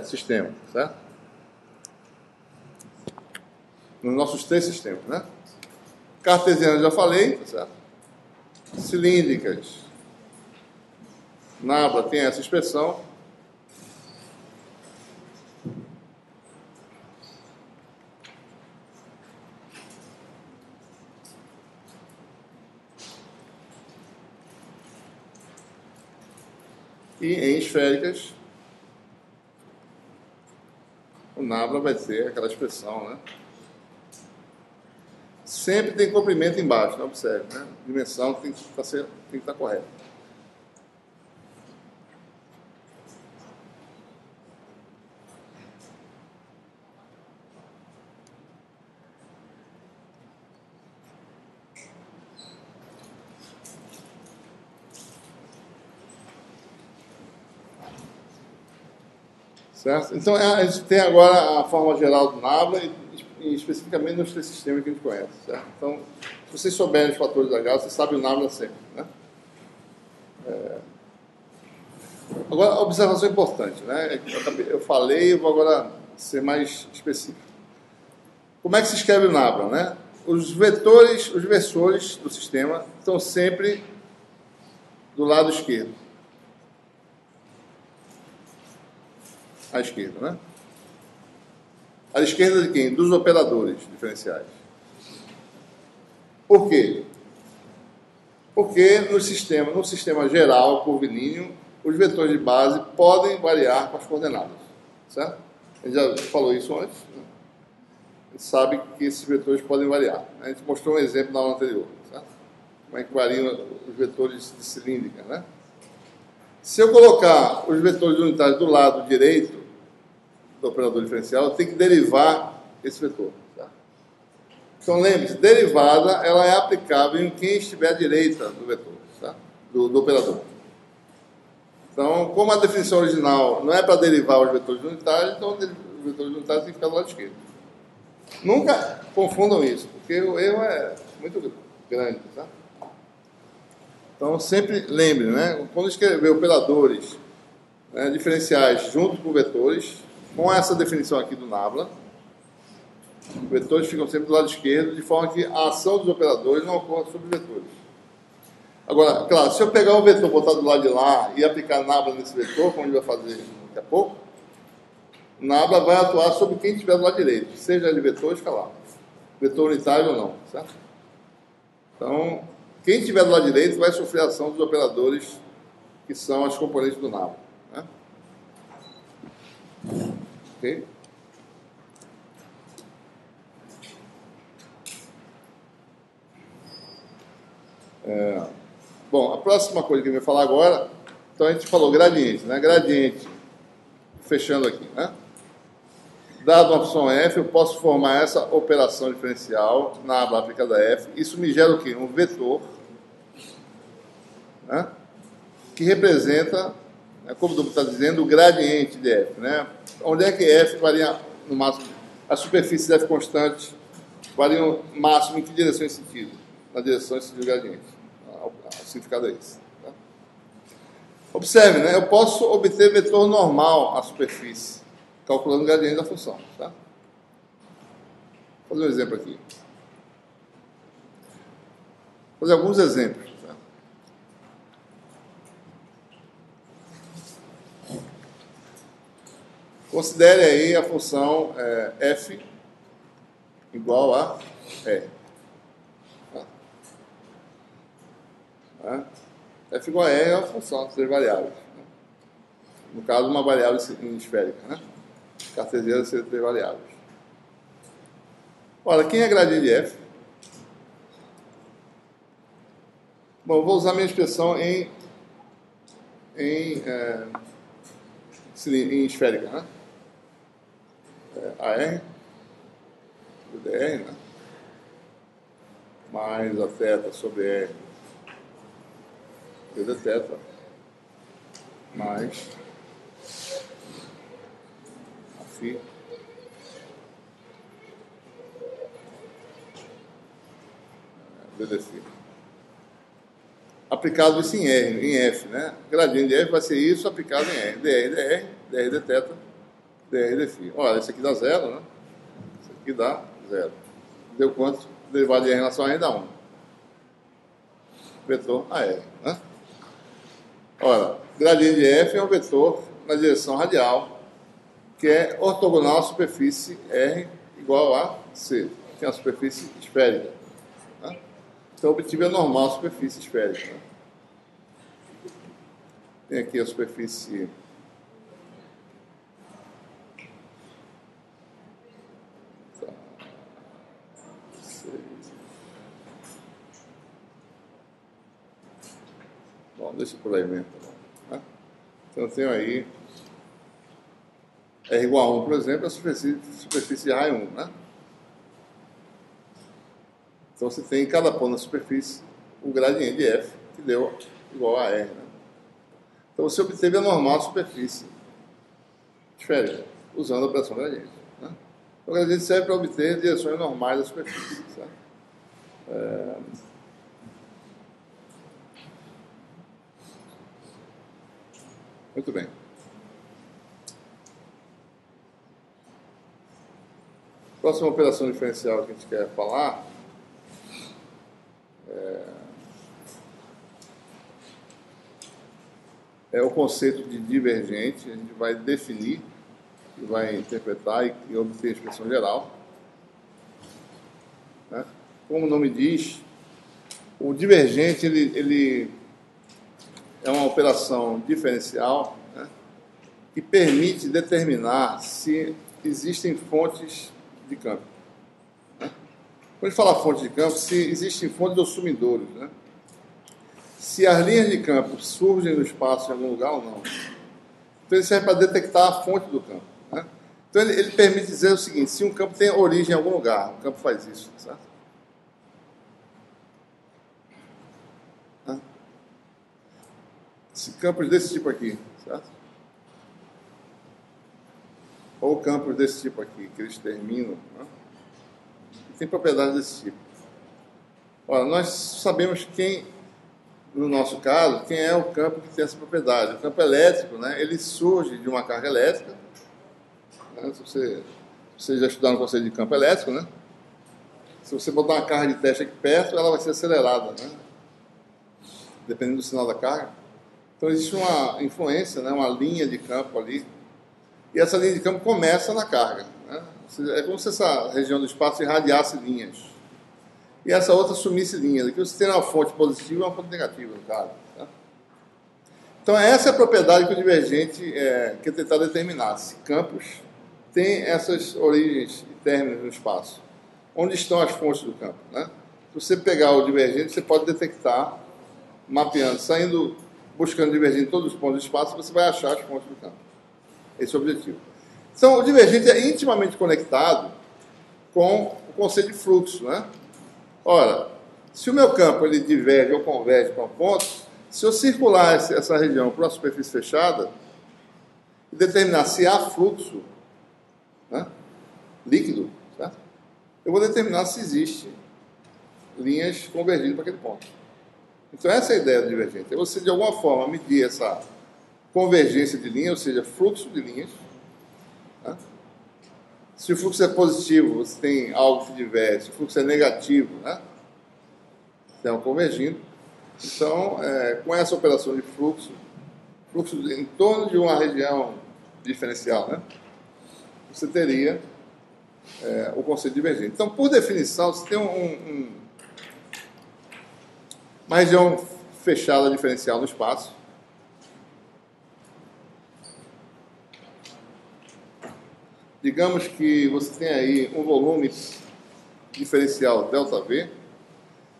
sistemas, certo? Nos nossos 3 sistemas, né? Cartesianas já falei, certo? Cilíndricas, Nabla tem essa expressão. E em esféricas, o Nabla vai ter aquela expressão, né? Sempre tem comprimento embaixo, né? Observe, né? A dimensão tem que estar correta. Certo? Então, a gente tem agora a forma geral do Nabla e especificamente nos 3 sistemas que a gente conhece. Certo? Então, se vocês souberem os fatores H, vocês sabem o Nabla sempre. Né? Agora, a observação importante. Né? Eu falei, eu vou agora ser mais específico. Como é que se escreve o Nabla? Né? Os vetores, os versores do sistema estão sempre do lado esquerdo. À esquerda, né? À esquerda de quem? Dos operadores diferenciais. Por quê? Porque no sistema geral, curvilíneo, os vetores de base podem variar com as coordenadas. Certo? A gente já falou isso antes. Né? A gente sabe que esses vetores podem variar. A gente mostrou um exemplo na aula anterior. Certo? Como é que variam os vetores de cilíndrica, né? Se eu colocar os vetores unitários do lado direito do operador diferencial, eu tenho que derivar esse vetor. Tá? Então, lembre-se, derivada ela é aplicável em quem estiver à direita do vetor, tá? do operador. Então, como a definição original não é para derivar os vetores unitários, então os vetores unitários têm que ficar do lado esquerdo. Nunca confundam isso, porque o erro é muito grande. Tá? Então, sempre lembre, né? Quando escrever operadores, né, diferenciais junto com vetores, com essa definição aqui do Nabla, os vetores ficam sempre do lado esquerdo, de forma que a ação dos operadores não ocorra sobre vetores. Agora, claro, se eu pegar o vetor, botar do lado de lá e aplicar Nabla nesse vetor, como a gente vai fazer daqui a pouco, Nabla vai atuar sobre quem estiver do lado direito, seja ele vetor ou escalar, vetor unitário ou não, certo? Então, quem estiver do lado direito vai sofrer a ação dos operadores que são as componentes do Nabla. Né? Ok? Bom, a próxima coisa que eu vou falar agora, então a gente falou gradiente, né? Gradiente, fechando aqui, né? Dado uma opção F, eu posso formar essa operação diferencial na aba aplicada F. Isso me gera o quê? Um vetor, né? Que representa, né, como o duplo está dizendo, o gradiente de F, né? Onde é que F varia no máximo? A superfície de F constante varia no máximo em que direção e sentido? Na direção e sentido do gradiente. O significado é esse. Tá? Observe, né? Eu posso obter vetor normal à superfície, calculando o gradiente da função. Tá? Vou fazer um exemplo aqui. Vou fazer alguns exemplos. Tá? Considere aí a função f igual a E. Tá? F igual a E é a função de 3 variáveis. Né? No caso, uma variável esférica. Né? Cartesiana seria 3 variáveis. Ora, quem é gradiente de F? Bom, eu vou usar minha expressão em esférica. Né? AR do DR, né? Mais a θ sobre R d θ mais a φ dθ. Aplicado isso em R, em F, né? Gradiente de F vai ser isso aplicado em R. dr, dr, dr dθ dr dφ. Olha, esse aqui dá 0, né? Esse aqui dá 0. Deu quanto? Derivado de R em relação a R dá 1. Vetor AR, né? Ora, gradiente de f é um vetor na direção radial, que é ortogonal à superfície R igual a C, que é a superfície esférica. Né? Então, obtive a normal superfície esférica. Né? Tem aqui a superfície bom, deixa por aí mesmo. Né? Então, eu tenho aí R igual a 1, por exemplo, a superfície de raio 1. Né? Então, você tem em cada ponto da superfície o gradiente de F, que deu igual a R. Né? Então, você obteve a normal superfície esférica, usando a operação gradiente. Né? Então, o gradiente serve para obter direções normais da superfície. Certo? Muito bem. Próxima operação diferencial que a gente quer falar é o conceito de divergente. A gente vai definir, vai interpretar e obter a expressão geral. Né? Como o nome diz, o divergente ele é uma operação diferencial, né, que permite determinar se existem fontes de campo. Né? Quando a gente fala fonte de campo, se existem fontes ou sumidouros. Né? Se as linhas de campo surgem no espaço em algum lugar ou não. Então ele serve para detectar a fonte do campo. Né? Então ele permite dizer o seguinte: se um campo tem origem em algum lugar, o campo faz isso, certo? Campos desse tipo aqui, certo? Ou campos desse tipo aqui, que eles terminam, né? Tem propriedades desse tipo. Ora, nós sabemos quem, no nosso caso, quem é o campo que tem essa propriedade. O campo elétrico, né, ele surge de uma carga elétrica. Né? Se você já estudar no conceito de campo elétrico, né? Se você botar uma carga de teste aqui perto, ela vai ser acelerada, né? Dependendo do sinal da carga. Então, existe uma influência, né, uma linha de campo ali, e essa linha de campo começa na carga. Né? É como se essa região do espaço irradiasse linhas, e essa outra sumisse linhas. Aqui você tem uma fonte positiva e uma fonte negativa, no caso. Tá? Então, essa é a propriedade que o divergente quer tentar determinar, se campos têm essas origens e términos no espaço. Onde estão as fontes do campo? Né? Se você pegar o divergente, você pode detectar, mapeando, buscando divergente em todos os pontos do espaço, você vai achar as fontes do campo. Esse é o objetivo. Então, o divergente é intimamente conectado com o conceito de fluxo. Né? Ora, se o meu campo ele diverge ou converge para um ponto, se eu circular essa região por uma superfície fechada e determinar se há fluxo, né, líquido, certo? Eu vou determinar se existe linhas convergindo para aquele ponto. Então, essa é a ideia do divergente. É você, de alguma forma, medir essa convergência de linhas, ou seja, fluxo de linhas. Né? Se o fluxo é positivo, você tem algo que diverge. Se o fluxo é negativo, né, estão convergindo. Então, com essa operação de fluxo em torno de uma região diferencial, né, você teria o conceito de divergente. Então, por definição, você tem uma região fechada diferencial no espaço. Digamos que você tem aí um volume diferencial ΔV.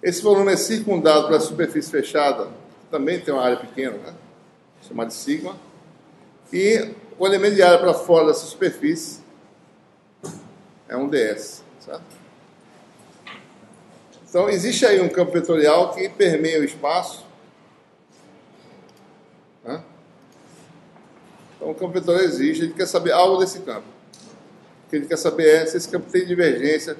Esse volume é circundado pela superfície fechada, que também tem uma área pequena, né, chamada de sigma. E o elemento de área para fora dessa superfície é um ds. Certo? Então, existe aí um campo vetorial que permeia o espaço. Né? Então, o campo vetorial existe, a gente quer saber algo desse campo. O que a gente quer saber é se esse campo tem divergência,